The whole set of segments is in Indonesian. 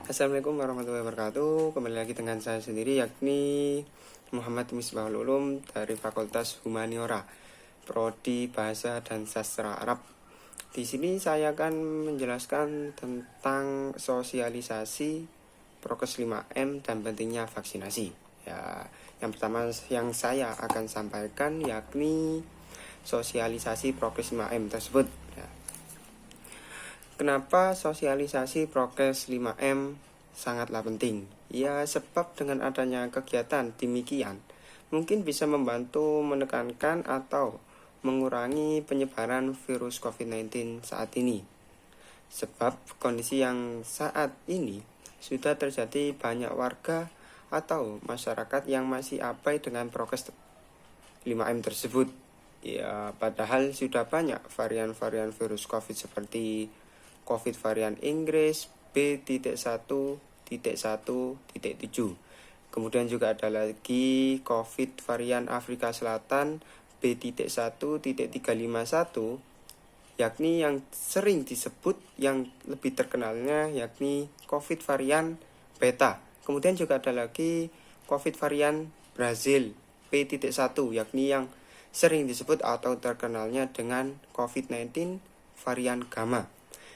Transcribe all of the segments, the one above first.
Assalamualaikum warahmatullahi wabarakatuh. Kembali lagi dengan saya sendiri, yakni Muhammad Misbahul Ulum dari Fakultas Humaniora, Prodi Bahasa dan Sastra Arab. Di sini saya akan menjelaskan tentang sosialisasi Prokes 5M dan pentingnya vaksinasi. Ya, yang pertama yang saya akan sampaikan yakni sosialisasi Prokes 5M tersebut. Ya. Kenapa sosialisasi Prokes 5M sangatlah penting? Ya, sebab dengan adanya kegiatan demikian mungkin bisa membantu menekankan atau mengurangi penyebaran virus COVID-19 saat ini. Sebab kondisi yang saat ini sudah terjadi banyak warga atau masyarakat yang masih abai dengan Prokes 5M tersebut. Ya, padahal sudah banyak varian-varian virus COVID seperti COVID varian Inggris B.1.1.7. Kemudian juga ada lagi COVID varian Afrika Selatan B.1.351, yakni yang sering disebut, yang lebih terkenalnya yakni COVID varian Beta. Kemudian juga ada lagi COVID varian Brazil P.1, yakni yang sering disebut atau terkenalnya dengan COVID-19 varian Gamma.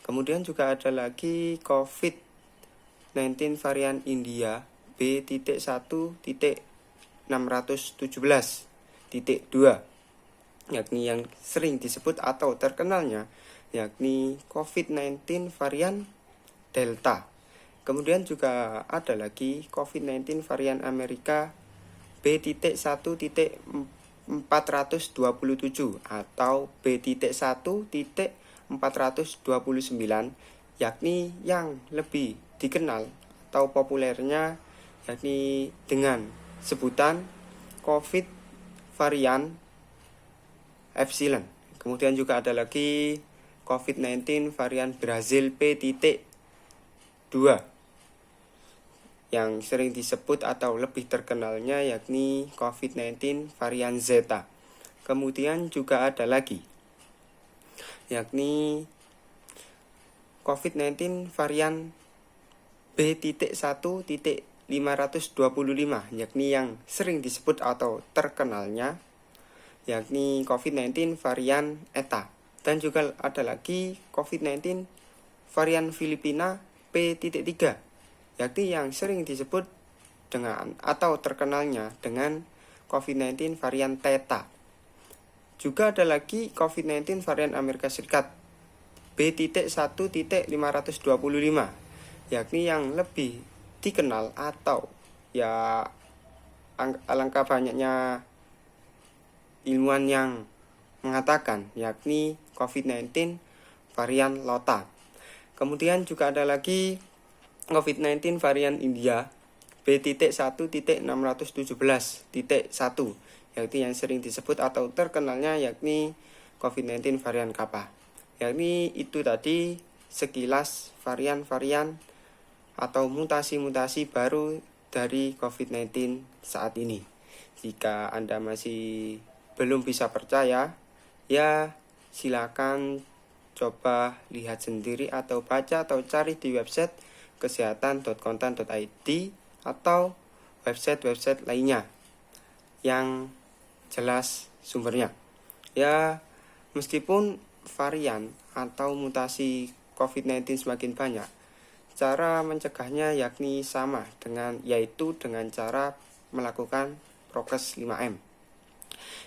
Kemudian juga ada lagi COVID-19 varian India B.1.617.2, yakni yang sering disebut atau terkenalnya yakni COVID-19 varian Delta. Kemudian juga ada lagi COVID-19 varian Amerika B.1.427 atau B.1.429, yakni yang lebih dikenal atau populernya yakni dengan sebutan COVID varian Epsilon. Kemudian juga ada lagi COVID-19 varian Brazil P.2 yang sering disebut atau lebih terkenalnya yakni COVID-19 varian Zeta. Kemudian juga ada lagi yakni COVID-19 varian B.1.525, yakni yang sering disebut atau terkenalnya yakni COVID-19 varian Eta. Dan juga ada lagi COVID-19 varian Filipina P.3, yakni yang sering disebut dengan atau terkenalnya dengan COVID-19 varian Theta. Juga ada lagi COVID-19 varian Amerika Serikat B.1.525, yakni yang lebih dikenal atau ya alangkah banyaknya ilmuwan yang mengatakan yakni COVID-19 varian Lota. Kemudian juga ada lagi COVID-19 varian India B.1.617.1, yakni yang sering disebut atau terkenalnya yakni COVID-19 varian Kappa. Yakni itu tadi sekilas varian-varian atau mutasi-mutasi baru dari COVID-19 saat ini. Jika Anda masih belum bisa percaya, ya silakan coba lihat sendiri atau baca atau cari di website kesehatan.kontan.id atau website-website lainnya yang jelas sumbernya. Ya, meskipun varian atau mutasi COVID-19 semakin banyak, cara mencegahnya yakni sama yaitu dengan cara melakukan Prokes 5M.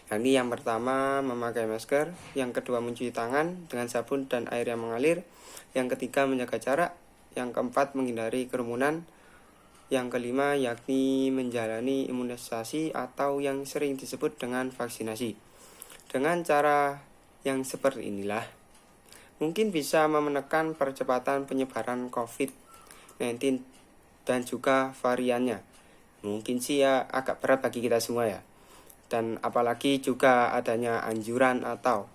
Yakni yang pertama memakai masker, yang kedua mencuci tangan dengan sabun dan air yang mengalir, yang ketiga menjaga jarak, yang keempat menghindari kerumunan, yang kelima yakni menjalani imunisasi atau yang sering disebut dengan vaksinasi. Dengan cara yang seperti inilah mungkin bisa menekan percepatan penyebaran COVID-19 dan juga variannya. Mungkin sih ya agak berat bagi kita semua ya. Dan apalagi juga adanya anjuran atau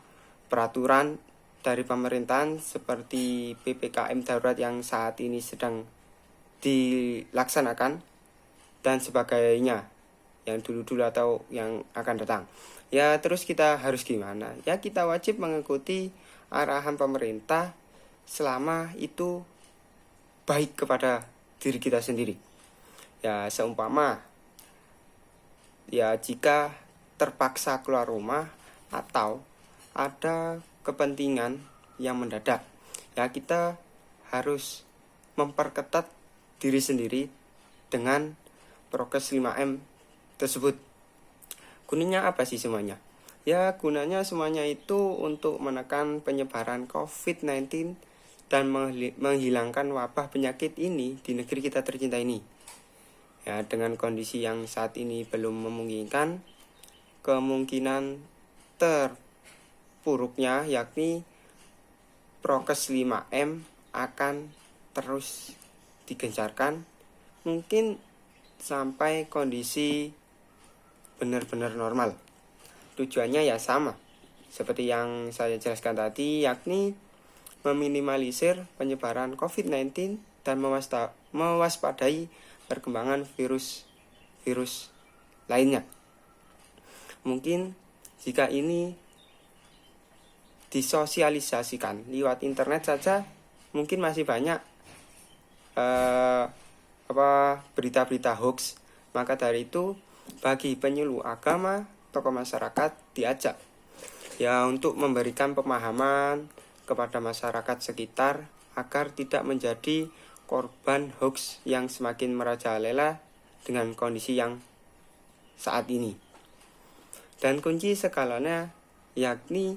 peraturan dari pemerintahan seperti PPKM darurat yang saat ini sedang dilaksanakan dan sebagainya yang dulu-dulu atau yang akan datang. Ya, terus kita harus gimana? Ya, kita wajib mengikuti arahan pemerintah selama itu baik kepada diri kita sendiri. Ya seumpama ya jika terpaksa keluar rumah atau ada kepentingan yang mendadak, ya kita harus memperketat diri sendiri dengan prokes 5M tersebut. Gunanya apa sih semuanya? Ya gunanya semuanya itu untuk menekan penyebaran COVID-19 dan menghilangkan wabah penyakit ini di negeri kita tercinta ini. Ya, dengan kondisi yang saat ini belum memungkinkan, kemungkinan terpuruknya yakni prokes 5M akan terus digencarkan, mungkin sampai kondisi benar-benar normal. Tujuannya ya sama seperti yang saya jelaskan tadi, yakni meminimalisir penyebaran COVID-19 dan mewaspadai perkembangan virus lainnya. Mungkin jika ini disosialisasikan lewat internet saja, mungkin masih banyak berita-berita hoax. Maka dari itu, bagi penyuluh agama, tokoh masyarakat diajak ya untuk memberikan pemahaman kepada masyarakat sekitar agar tidak menjadi korban hoax yang semakin merajalela dengan kondisi yang saat ini. Dan kunci segalanya yakni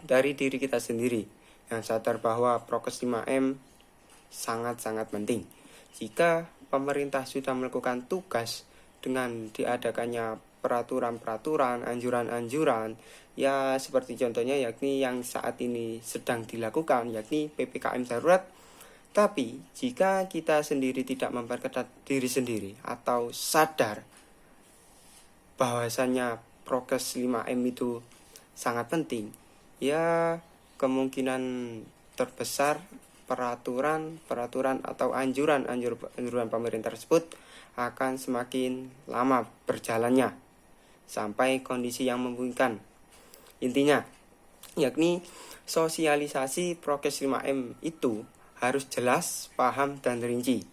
dari diri kita sendiri yang sadar bahwa prokes 5M sangat-sangat penting. Jika pemerintah sudah melakukan tugas dengan diadakannya peraturan-peraturan, anjuran-anjuran, ya seperti contohnya yakni yang saat ini sedang dilakukan, yakni PPKM darurat. Tapi jika kita sendiri tidak memperketat diri sendiri atau sadar bahwasannya prokes 5M itu sangat penting, ya kemungkinan terbesar peraturan atau anjuran pemerintah tersebut akan semakin lama berjalannya sampai kondisi yang memungkinkan. Intinya yakni sosialisasi prokes 5M itu harus jelas, paham, dan rinci.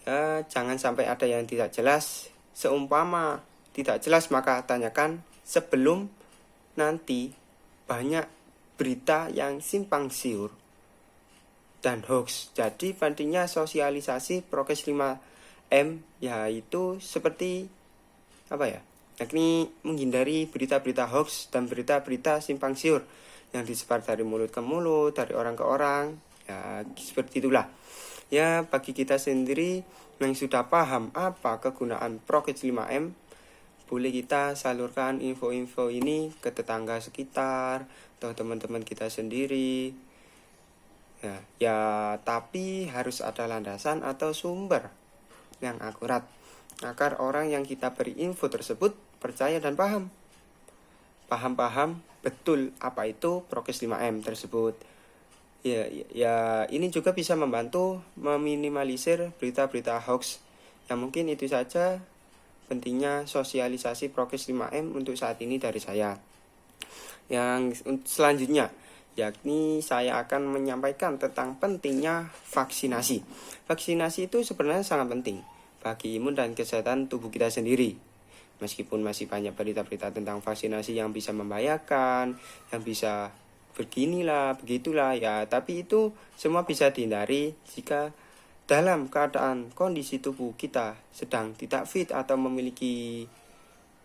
Ya, jangan sampai ada yang tidak jelas. Seumpama tidak jelas maka tanyakan sebelum nanti banyak berita yang simpang siur dan hoax. Jadi pentingnya sosialisasi prokes 5M yaitu seperti yakni menghindari berita-berita hoax dan berita-berita simpang siur yang disebar dari mulut ke mulut, dari orang ke orang. Ya, seperti itulah. Ya, bagi kita sendiri yang sudah paham apa kegunaan prokes 5M, boleh kita salurkan info-info ini ke tetangga sekitar atau teman-teman kita sendiri. Ya, tapi harus ada landasan atau sumber yang akurat agar orang yang kita beri info tersebut percaya dan paham betul apa itu prokes 5M tersebut. Ya, ini juga bisa membantu meminimalisir berita-berita hoax. Ya, mungkin itu saja pentingnya sosialisasi prokes 5M untuk saat ini dari saya. Yang selanjutnya yakni saya akan menyampaikan tentang pentingnya vaksinasi. Vaksinasi itu sebenarnya sangat penting bagi imun dan kesehatan tubuh kita sendiri. Meskipun masih banyak berita-berita tentang vaksinasi yang bisa membahayakan, yang bisa begitulah ya, tapi itu semua bisa dihindari jika dalam keadaan kondisi tubuh kita sedang tidak fit atau memiliki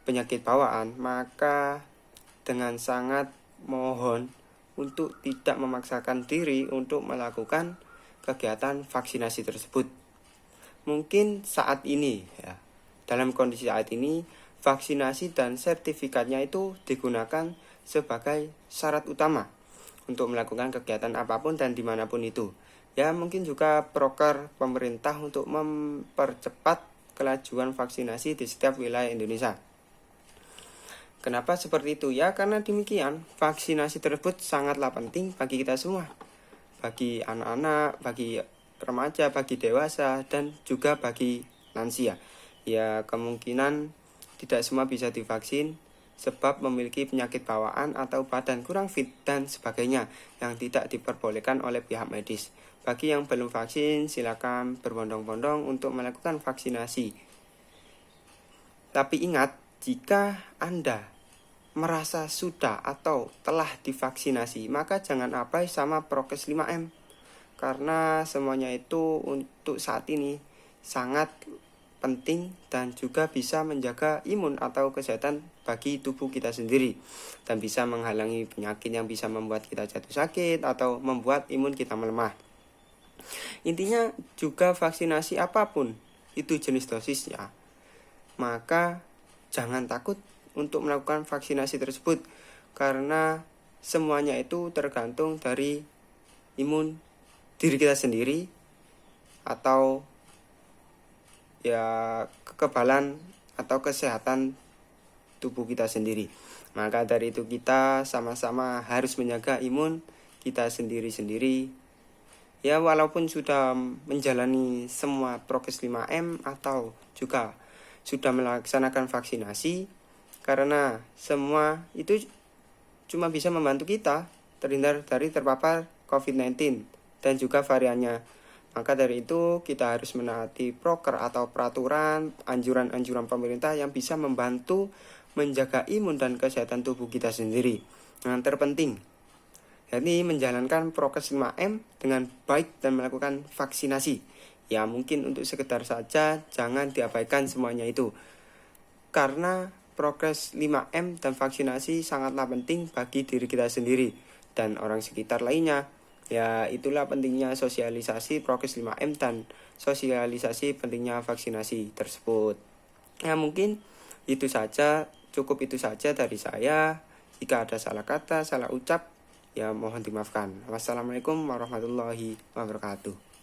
penyakit bawaan, maka dengan sangat mohon untuk tidak memaksakan diri untuk melakukan kegiatan vaksinasi tersebut. Mungkin saat ini ya, dalam kondisi saat ini vaksinasi dan sertifikatnya itu digunakan sebagai syarat utama untuk melakukan kegiatan apapun dan dimanapun itu. Ya, mungkin juga proker pemerintah untuk mempercepat kelajuan vaksinasi di setiap wilayah Indonesia. Kenapa seperti itu? Ya, karena demikian vaksinasi tersebut sangatlah penting bagi kita semua. Bagi anak-anak, bagi remaja, bagi dewasa, dan juga bagi lansia. Ya, kemungkinan tidak semua bisa divaksin sebab memiliki penyakit bawaan atau badan kurang fit dan sebagainya yang tidak diperbolehkan oleh pihak medis. Bagi yang belum vaksin, silakan berbondong-bondong untuk melakukan vaksinasi. Tapi ingat, jika Anda merasa sudah atau telah divaksinasi, maka jangan abai sama prokes 5M. Karena semuanya itu untuk saat ini sangat penting dan juga bisa menjaga imun atau kesehatan bagi tubuh kita sendiri, dan bisa menghalangi penyakit yang bisa membuat kita jatuh sakit atau membuat imun kita melemah. Intinya juga vaksinasi apapun itu jenis dosisnya, maka jangan takut untuk melakukan vaksinasi tersebut, karena semuanya itu tergantung dari imun diri kita sendiri atau ya kekebalan atau kesehatan tubuh kita sendiri. Maka dari itu kita sama-sama harus menjaga imun kita sendiri-sendiri. Ya, walaupun sudah menjalani semua prokes 5M atau juga sudah melaksanakan vaksinasi, karena semua itu cuma bisa membantu kita terhindar dari terpapar COVID-19 dan juga variannya. Maka dari itu kita harus menaati proker atau peraturan, anjuran-anjuran pemerintah yang bisa membantu menjaga imun dan kesehatan tubuh kita sendiri. Yang terpenting, yakni menjalankan prokes 5M dengan baik dan melakukan vaksinasi. Ya mungkin untuk sekedar saja, jangan diabaikan semuanya itu. Karena prokes 5M dan vaksinasi sangatlah penting bagi diri kita sendiri dan orang sekitar lainnya. Ya itulah pentingnya sosialisasi prokes 5M dan sosialisasi pentingnya vaksinasi tersebut. Ya mungkin itu saja, cukup itu saja dari saya. Jika ada salah kata, salah ucap, ya mohon dimaafkan. Wassalamualaikum warahmatullahi wabarakatuh.